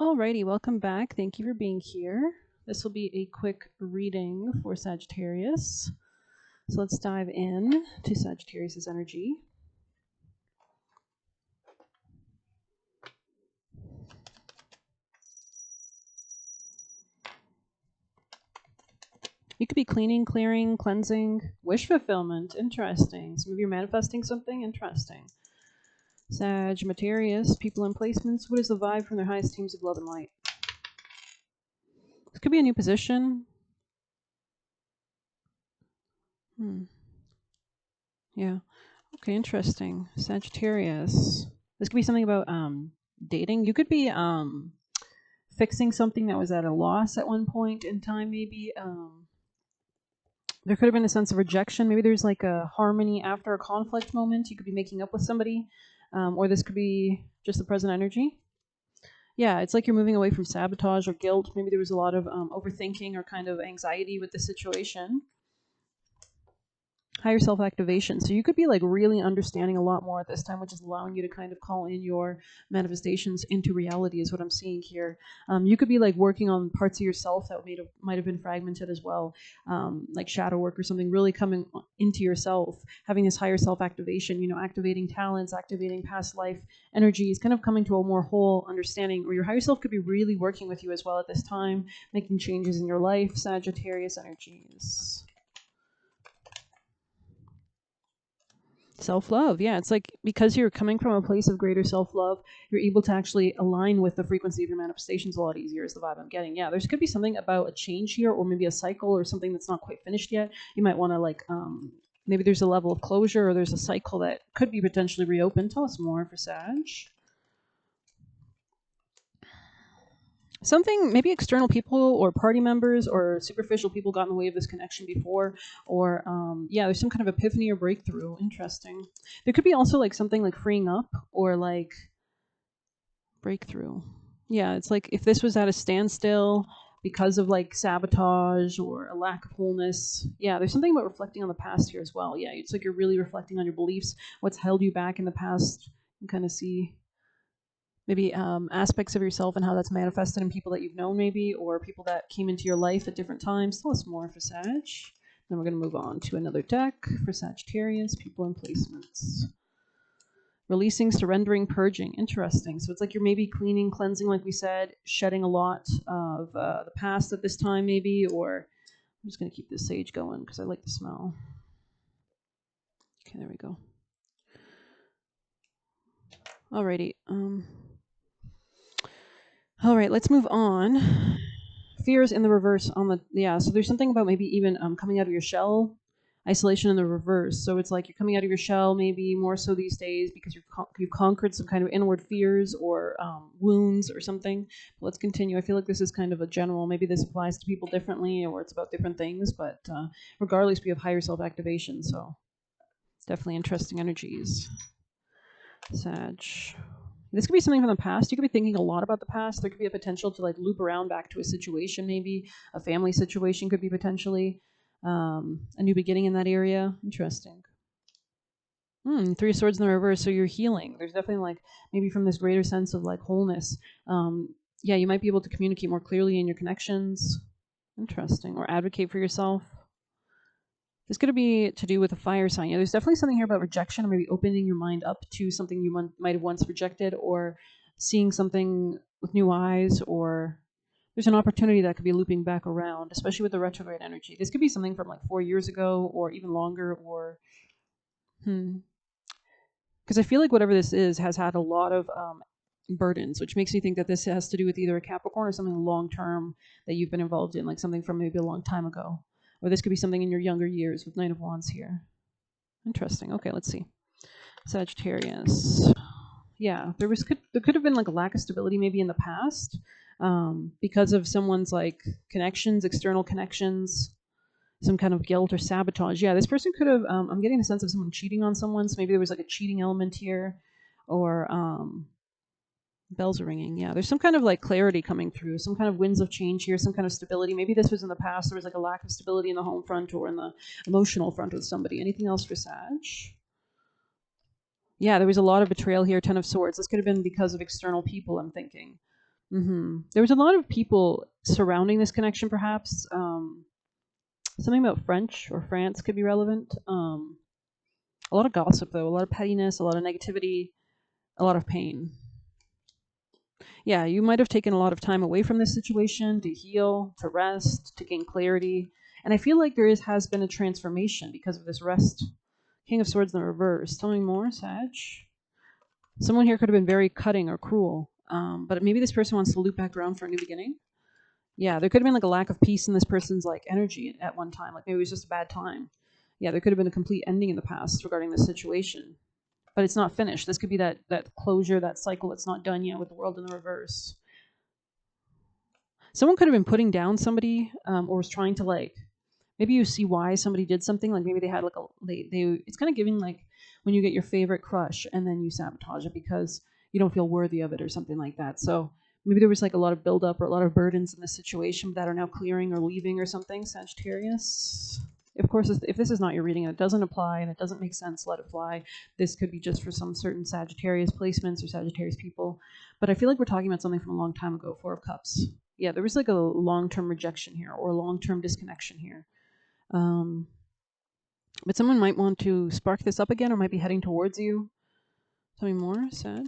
Alrighty, welcome back. Thank you for being here. This will be a quick reading for Sagittarius. So let's dive in to Sagittarius's energy. You could be cleaning, clearing, cleansing, wish fulfillment. Interesting. So maybe you're manifesting something interesting. Sagittarius, people and placements. What is the vibe from their highest teams of love and light? This could be a new position. Yeah. Okay, interesting. Sagittarius. This could be something about dating. You could be fixing something that was at a loss at one point in time, maybe. There could have been a sense of rejection. Maybe there's like a harmony after a conflict moment. You could be making up with somebody, or this could be just the present energy. Yeah, it's like you're moving away from sabotage or guilt. Maybe there was a lot of overthinking or kind of anxiety with the situation. Higher self activation. So you could be like really understanding a lot more at this time, which is allowing you to kind of call in your manifestations into reality, is what I'm seeing here. You could be like working on parts of yourself that might have been fragmented as well, like shadow work or something, really coming into yourself, having this higher self activation, activating talents, activating past life energies, kind of coming to a more whole understanding, or your higher self could be really working with you as well at this time, making changes in your life. Sagittarius energies. Self-love, yeah, it's like because you're coming from a place of greater self-love, you're able to actually align with the frequency of your manifestations a lot easier, is the vibe I'm getting. Yeah, there's could be something about a change here, or maybe a cycle or something that's not quite finished yet. You might want to like maybe there's a level of closure, or there's a cycle that could be potentially reopened. Tell us more for Sag. Something, maybe external people or party members or superficial people got in the way of this connection before, or yeah, there's some kind of epiphany or breakthrough. Interesting. There could be also like something like freeing up or like breakthrough. Yeah, it's like if this was at a standstill because of like sabotage or a lack of wholeness. Yeah, there's something about reflecting on the past here as well. Yeah, it's like you're really reflecting on your beliefs, what's held you back in the past, and kind of see maybe aspects of yourself and how that's manifested in people that you've known, maybe, or people that came into your life at different times. Tell us more for Sag. Then we're going to move on to another deck for Sagittarius, people and placements. Releasing, surrendering, purging. Interesting. So it's like you're maybe cleaning, cleansing, like we said, shedding a lot of the past at this time, maybe, or I'm just going to keep this sage going because I like the smell. Okay, there we go. Alrighty. All right, let's move on. Fears in the reverse on the, yeah, so there's something about maybe even coming out of your shell, isolation in the reverse. So it's like you're coming out of your shell maybe more so these days because you've conquered some kind of inward fears or wounds or something. But let's continue. I feel like this is kind of a general, maybe this applies to people differently or it's about different things, but regardless, we have higher self-activation, so definitely interesting energies. Sag. This could be something from the past. You could be thinking a lot about the past. There could be a potential to like loop around back to a situation, maybe a family situation could be potentially a new beginning in that area. Interesting. Three of Swords in the reverse. So you're healing. There's definitely like maybe from this greater sense of like wholeness. Yeah, you might be able to communicate more clearly in your connections. Interesting. Or advocate for yourself. This could be to do with a fire sign. Yeah, there's definitely something here about rejection, or maybe opening your mind up to something you might have once rejected, or seeing something with new eyes, or there's an opportunity that could be looping back around, especially with the retrograde energy. This could be something from like 4 years ago, or even longer, or because I feel like whatever this is has had a lot of burdens, which makes me think that this has to do with either a Capricorn or something long term that you've been involved in, like something from maybe a long time ago. Or this could be something in your younger years with Knight of Wands here. Interesting. Okay, let's see. Sagittarius. Yeah, there could have been like a lack of stability maybe in the past because of someone's like connections, external connections, some kind of guilt or sabotage. Yeah, this person could have. I'm getting the sense of someone cheating on someone, so maybe there was like a cheating element here, or bells are ringing. Yeah, there's some kind of like clarity coming through, some kind of winds of change here, some kind of stability. Maybe this was in the past. There was like a lack of stability in the home front or in the emotional front with somebody. Anything else for Sag? Yeah, there was a lot of betrayal here. 10 of Swords. This could have been because of external people, I'm thinking. There was a lot of people surrounding this connection, perhaps. Something about French or France could be relevant. A lot of gossip, though, a lot of pettiness, a lot of negativity, a lot of pain. Yeah, you might have taken a lot of time away from this situation to heal, to rest, to gain clarity. And I feel like has been a transformation because of this rest. King of Swords in the reverse. Tell me more, Sag. Someone here could have been very cutting or cruel, but maybe this person wants to loop back around for a new beginning. Yeah, there could have been like a lack of peace in this person's like energy at one time. Like maybe it was just a bad time. Yeah, there could have been a complete ending in the past regarding this situation, but it's not finished. This could be that closure, that cycle that's not done yet with the world in the reverse. Someone could have been putting down somebody, or was trying to like. Maybe you see why somebody did something. Like maybe they had like they. It's kind of giving like when you get your favorite crush and then you sabotage it because you don't feel worthy of it or something like that. So maybe there was like a lot of buildup or a lot of burdens in this situation that are now clearing or leaving or something. Sagittarius. Of course, if this is not your reading and it doesn't apply and it doesn't make sense, let it fly. This could be just for some certain Sagittarius placements or Sagittarius people. But I feel like we're talking about something from a long time ago. Four of Cups. Yeah, there was like a long-term rejection here or a long-term disconnection here. But someone might want to spark this up again or might be heading towards you. Tell me more, Sag.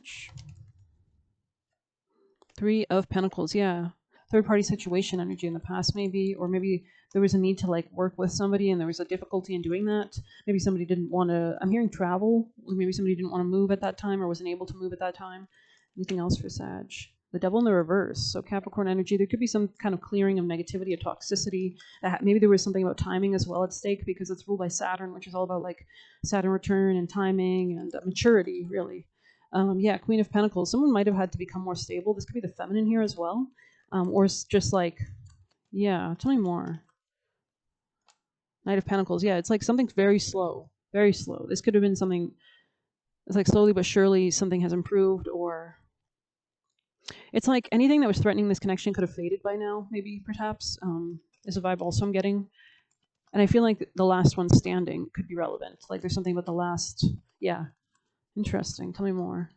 Three of Pentacles, yeah. Third party situation energy in the past, maybe, or maybe there was a need to like work with somebody and there was a difficulty in doing that. Maybe somebody didn't want to, I'm hearing travel. Maybe somebody didn't want to move at that time or wasn't able to move at that time. Anything else for Sag? The Devil in the reverse. So Capricorn energy, there could be some kind of clearing of negativity, of toxicity. Maybe there was something about timing as well at stake because it's ruled by Saturn, which is all about like Saturn return and timing and maturity, really. Yeah, Queen of Pentacles. Someone might have had to become more stable. This could be the feminine here as well. Or just like, yeah, tell me more. Knight of Pentacles. Yeah, it's like something's very slow. Very slow. This could have been something, it's like slowly but surely something has improved, or it's like anything that was threatening this connection could have faded by now, maybe, perhaps, is a vibe also I'm getting. And I feel like the last one standing could be relevant. Like there's something about the last, yeah. Interesting. Tell me more.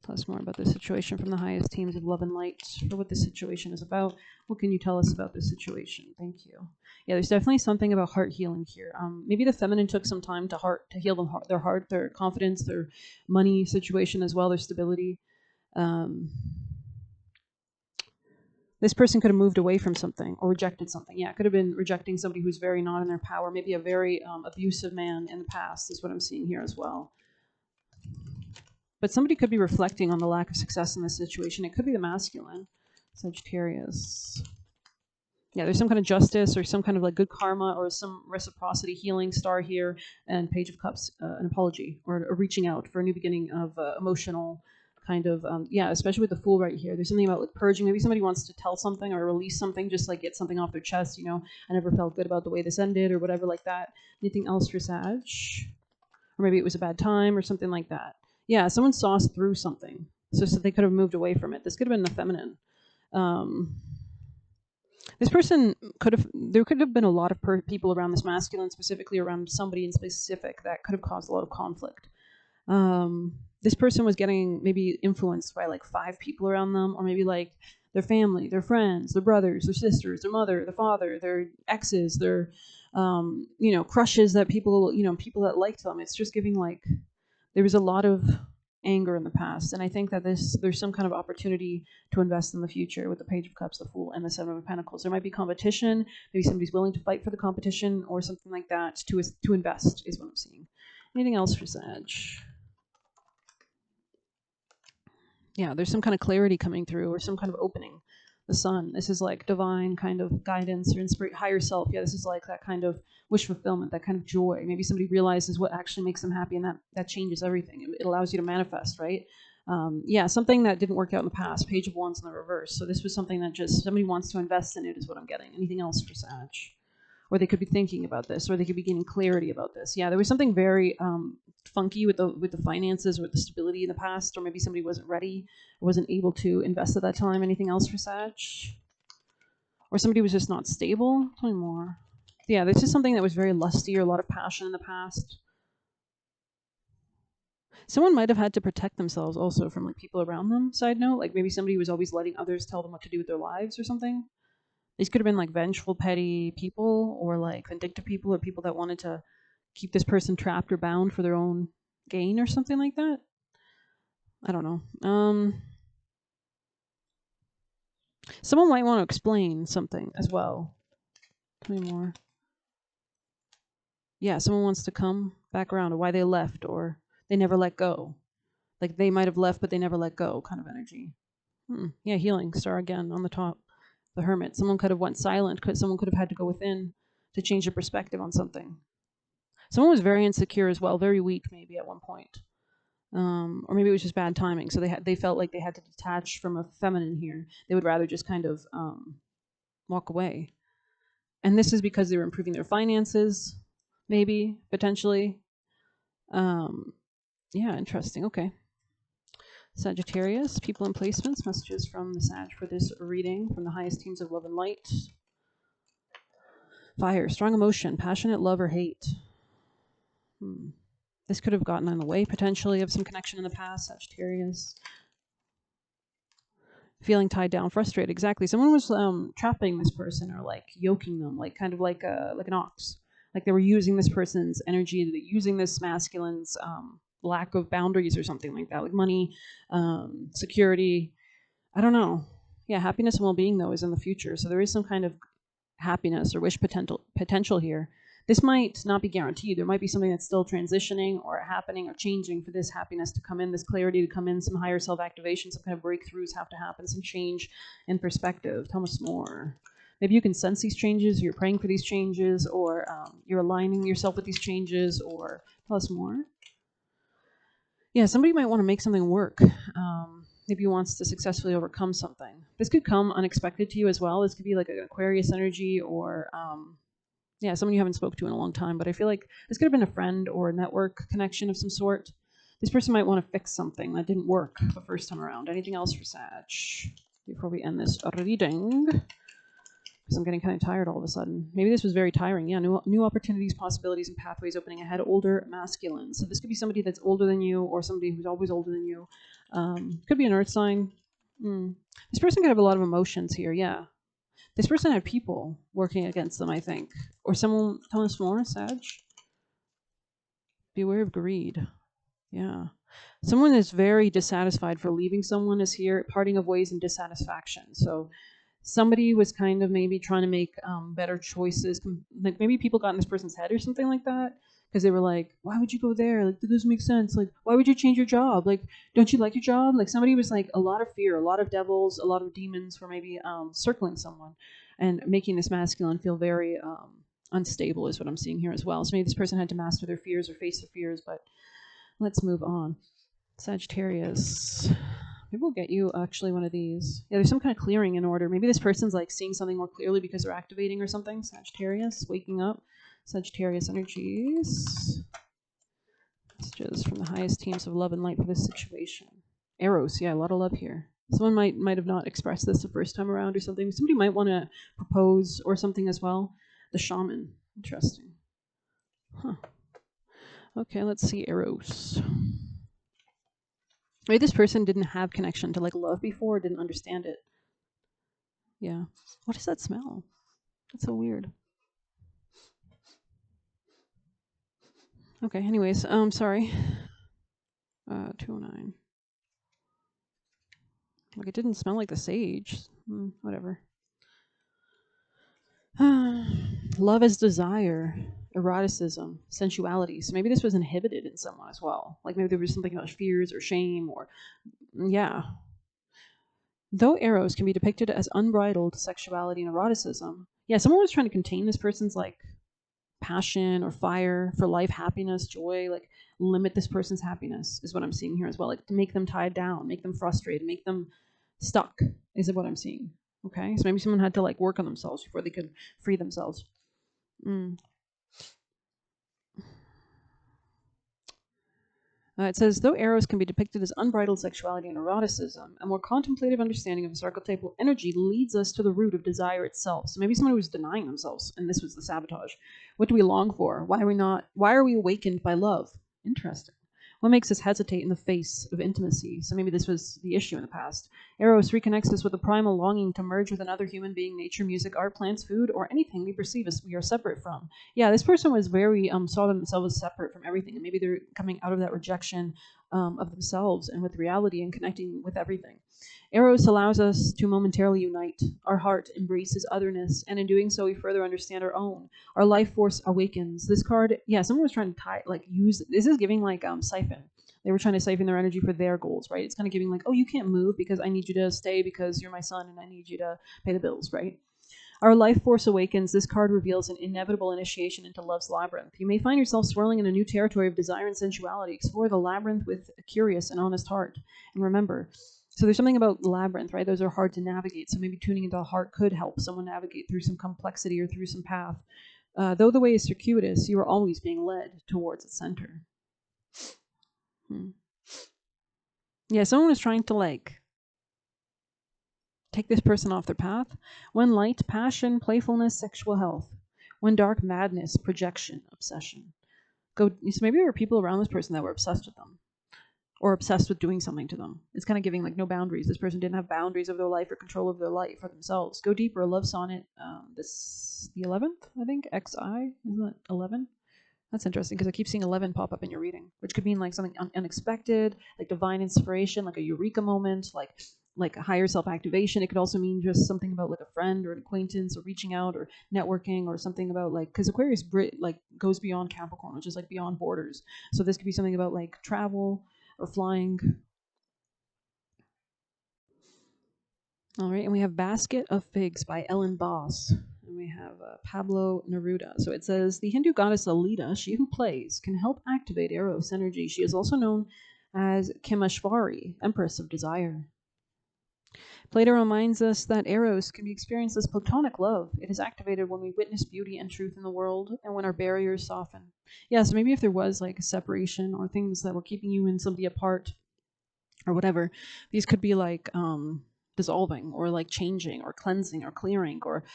Tell us more about this situation from the highest teams of love and light for what this situation is about. What can you tell us about this situation? Thank you. Yeah, there's definitely something about heart healing here. Maybe the feminine took some time to heal their heart, their confidence, their money situation as well, their stability. This person could have moved away from something or rejected something. Yeah, it could have been rejecting somebody who's very not in their power, maybe a very abusive man in the past is what I'm seeing here as well. But somebody could be reflecting on the lack of success in this situation. It could be the masculine, Sagittarius. Yeah, there's some kind of justice or some kind of like good karma or some reciprocity, healing star here, and Page of Cups, an apology or a reaching out for a new beginning of emotional kind of, yeah, especially with the Fool right here. There's something about like purging. Maybe somebody wants to tell something or release something, just like get something off their chest, you know, I never felt good about the way this ended or whatever like that. Anything else for Sag? Or maybe it was a bad time or something like that. Yeah, someone saw us through something, so they could have moved away from it. This could have been the feminine. This person there could have been a lot of people around this masculine, specifically around somebody in specific that could have caused a lot of conflict. This person was getting maybe influenced by like 5 people around them, or maybe like their family, their friends, their brothers, their sisters, their mother, their father, their exes, their crushes that people that liked them. It's just giving like there was a lot of anger in the past, and I think that there's some kind of opportunity to invest in the future with the Page of Cups, the Fool, and the Seven of Pentacles. There might be competition. Maybe somebody's willing to fight for the competition or something like that to invest is what I'm seeing. Anything else for Sag? Yeah, there's some kind of clarity coming through or some kind of opening. The Sun, this is like divine kind of guidance or higher self. Yeah, this is like that kind of wish fulfillment, that kind of joy. Maybe somebody realizes what actually makes them happy, and that changes everything. It allows you to manifest, right? Yeah, something that didn't work out in the past. Page of Wands in the reverse. So this was something that just somebody wants to invest in it is what I'm getting. Anything else for Sag? Or they could be thinking about this, or they could be getting clarity about this. Yeah, there was something very funky with the finances or with the stability in the past, or maybe somebody wasn't ready, or wasn't able to invest at that time. Anything else for Sag? Or somebody was just not stable. Tell me more. Yeah, this is something that was very lusty or a lot of passion in the past. Someone might have had to protect themselves also from like people around them. Side note, like maybe somebody was always letting others tell them what to do with their lives or something. These could have been like vengeful, petty people, or like vindictive people, or people that wanted to keep this person trapped or bound for their own gain or something like that. I don't know. Someone might want to explain something as well. Tell me more. Yeah, someone wants to come back around, or why they left, or they never let go. Like they might have left, but they never let go, kind of energy. Yeah, healing star again on the top. The hermit. Someone could have went silent. Someone could have had to go within to change their perspective on something. Someone was very insecure as well, very weak maybe at one point. Or maybe it was just bad timing. So they felt like they had to detach from a feminine here. They would rather just kind of walk away. And this is because they were improving their finances, maybe potentially. Yeah, interesting. Okay. Sagittarius, people and placements, messages from the Sag for this reading from the highest teams of love and light. Fire, strong emotion, passionate love or hate. This could have gotten in the way potentially of some connection in the past, Sagittarius. Feeling tied down, frustrated. Exactly. Someone was trapping this person or like yoking them, like kind of like an ox. Like they were using this person's energy, using this masculine's lack of boundaries or something like that, like money, security. I don't know. Yeah, happiness and well-being though is in the future, so there is some kind of happiness or wish potential here. This might not be guaranteed. There might be something that's still transitioning or happening or changing for this happiness to come in, this clarity to come in, some higher self-activation, some kind of breakthroughs have to happen, some change in perspective. Tell us more. Maybe you can sense these changes, or you're praying for these changes, or you're aligning yourself with these changes, or tell us more. Yeah, somebody might want to make something work. Maybe wants to successfully overcome something. This could come unexpected to you as well. This could be like an Aquarius energy or yeah, someone you haven't spoke to in a long time. But I feel like this could have been a friend or a network connection of some sort. This person might want to fix something that didn't work the first time around. Anything else for Sag before we end this reading? Because I'm getting kind of tired all of a sudden. Maybe this was very tiring. Yeah, new opportunities, possibilities, and pathways opening ahead. Older masculine. So this could be somebody that's older than you or somebody who's always older than you. Could be an earth sign. This person could have a lot of emotions here. Yeah. This person had people working against them, I think. Or someone, tell us more, Sag. Beware of greed. Yeah. Someone is very dissatisfied for leaving someone is here. Parting of ways and dissatisfaction. So somebody was kind of maybe trying to make better choices. Like maybe people got in this person's head or something like that. Because they were like, why would you go there? Like, that doesn't make sense. Like, why would you change your job? Like, don't you like your job? Like, somebody was like, a lot of fear, a lot of devils, a lot of demons were maybe circling someone and making this masculine feel very unstable is what I'm seeing here as well. So maybe this person had to master their fears or face their fears, but let's move on. Sagittarius. Maybe we'll get you actually one of these. Yeah, there's some kind of clearing in order. Maybe this person's like seeing something more clearly because they're activating or something. Sagittarius, waking up. Sagittarius energies. Messages from the highest teams of love and light for this situation. Eros, yeah, a lot of love here. Someone might have not expressed this the first time around or something. Somebody might want to propose or something as well. The shaman. Interesting. Huh. Okay, let's see Eros. Maybe this person didn't have connection to like love before, didn't understand it. Yeah. What does that smell? That's so weird. Okay, anyways, sorry. 209. Like it didn't smell like the sage. Whatever. Love is desire, eroticism, sensuality. So maybe this was inhibited in someone as well. Like maybe there was something about fears or shame or, yeah. Though Eros can be depicted as unbridled sexuality and eroticism, yeah, someone was trying to contain this person's like passion or fire for life, happiness, joy, like limit this person's happiness is what I'm seeing here as well. Like to make them tied down, make them frustrated, make them stuck is what I'm seeing. Okay, so maybe someone had to like work on themselves before they could free themselves. It says, though Eros can be depicted as unbridled sexuality and eroticism, a more contemplative understanding of this archetypal energy leads us to the root of desire itself. So maybe somebody was denying themselves, and this was the sabotage. What do we long for? Why are we awakened by love? Interesting. What makes us hesitate in the face of intimacy? So maybe this was the issue in the past. Eros reconnects us with a primal longing to merge with another human being, nature, music, art, plants, food, or anything we perceive as we are separate from. Yeah, this person was very saw themselves as separate from everything, and maybe they're coming out of that rejection of themselves and with reality and connecting with everything. Eros allows us to momentarily unite. Our heart embraces otherness, and in doing so, we further understand our own. Our life force awakens. This card, yeah, someone was trying to use. This is giving siphon. They were trying to siphon their energy for their goals, right? It's kind of giving oh, you can't move because I need you to stay because you're my son and I need you to pay the bills, right? Our life force awakens. This card reveals an inevitable initiation into love's labyrinth. You may find yourself swirling in a new territory of desire and sensuality. Explore the labyrinth with a curious and honest heart. And remember, so there's something about labyrinth, right? Those are hard to navigate. So maybe tuning into the heart could help someone navigate through some complexity or through some path. Though the way is circuitous, you are always being led towards its center. Yeah, someone was trying to take this person off their path. When light, passion, playfulness, sexual health. When dark, madness, projection, obsession. So maybe there were people around this person that were obsessed with them or obsessed with doing something to them. It's kind of giving no boundaries. This person didn't have boundaries over their life or control over their life or themselves. Go deeper. A love sonnet. The 11th, I think. XI. Isn't that 11? That's interesting because I keep seeing 11 pop up in your reading, which could mean something unexpected, divine inspiration, a eureka moment, like a higher self-activation. It could also mean just something about a friend or an acquaintance or reaching out or networking or something about because Aquarius goes beyond Capricorn, which is beyond borders. So this could be something about travel or flying. All right, and we have Basket of Figs by Ellen Boss. And we have Pablo Neruda. So it says, the Hindu goddess Lalita, she who plays, can help activate Eros energy. She is also known as Kameshvari, Empress of Desire. Plato reminds us that Eros can be experienced as platonic love. It is activated when we witness beauty and truth in the world and when our barriers soften. Yeah, so maybe if there was a separation or things that were keeping you and somebody apart or whatever, these could be dissolving or changing or cleansing or clearing, or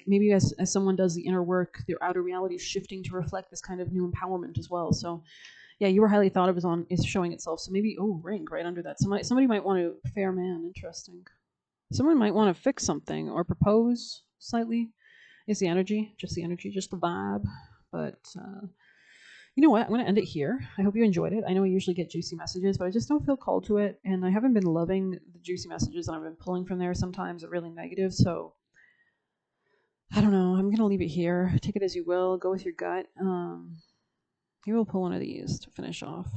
maybe as someone does the inner work, their outer reality is shifting to reflect this kind of new empowerment as well. So yeah, you were highly thought of is showing itself. So maybe ring right under that. Somebody might want to fair man. Interesting. Someone might want to fix something or propose slightly. Is the energy just the vibe? But you know what? I'm going to end it here. I hope you enjoyed it. I know I usually get juicy messages, but I just don't feel called to it. And I haven't been loving the juicy messages that I've been pulling from there. Sometimes are really negative. So I don't know. I'm going to leave it here. Take it as you will. Go with your gut. Maybe we'll pull one of these to finish off.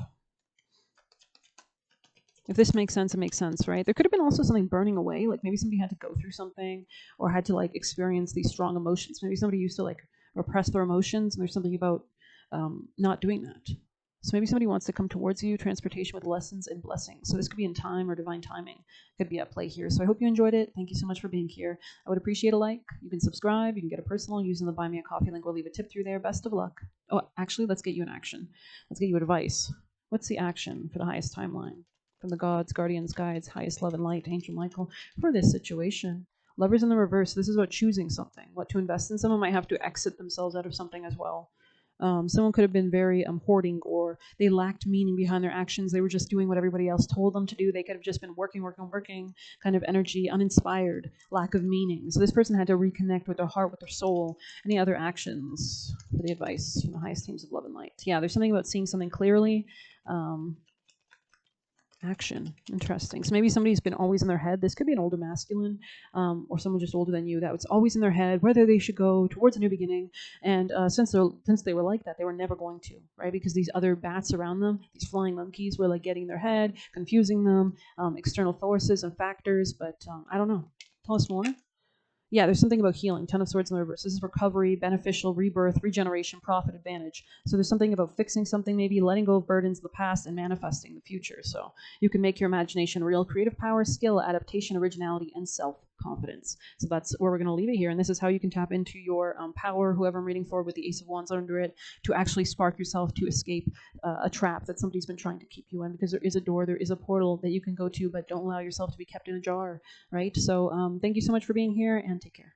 If this makes sense, it makes sense, right? There could have been also something burning away. Maybe somebody had to go through something or had to experience these strong emotions. Maybe somebody used to repress their emotions, and there's something about not doing that. So maybe somebody wants to come towards you, transportation with lessons and blessings. So this could be in time or divine timing. Could be at play here. So I hope you enjoyed it. Thank you so much for being here. I would appreciate a like. You can subscribe. You can get a personal using the Buy Me a Coffee link. We'll leave a tip through there. Best of luck. Oh, actually, let's get you an action. Let's get you advice. What's the action for the highest timeline? From the gods, guardians, guides, highest love and light, Angel Michael, for this situation. Lovers in the reverse. This is about choosing something, what to invest in. Someone might have to exit themselves out of something as well. Someone could have been very hoarding, or they lacked meaning behind their actions. They were just doing what everybody else told them to do. They could have just been working kind of energy, uninspired, lack of meaning. So this person had to reconnect with their heart, with their soul. Any other actions for the advice from the highest teams of love and light? Yeah, there's something about seeing something clearly. Action. Interesting. So maybe somebody's been always in their head. This could be an older masculine or someone just older than you that was always in their head whether they should go towards a new beginning. And since they were like that, they were never going to, right? Because these other bats around them, these flying monkeys, were getting in their head, confusing them, external forces and factors. But I don't know. Tell us more. Yeah, there's something about healing. Ten of Swords in the reverse. This is recovery, beneficial, rebirth, regeneration, profit, advantage. So there's something about fixing something, maybe letting go of burdens of the past and manifesting the future. So you can make your imagination real. Creative power, skill, adaptation, originality, and self-confidence. So that's where we're going to leave it here. And this is how you can tap into your power, whoever I'm reading for with the Ace of Wands under it, to actually spark yourself to escape a trap that somebody's been trying to keep you in, because there is a door, there is a portal that you can go to, but don't allow yourself to be kept in a jar, right? So thank you so much for being here, and take care.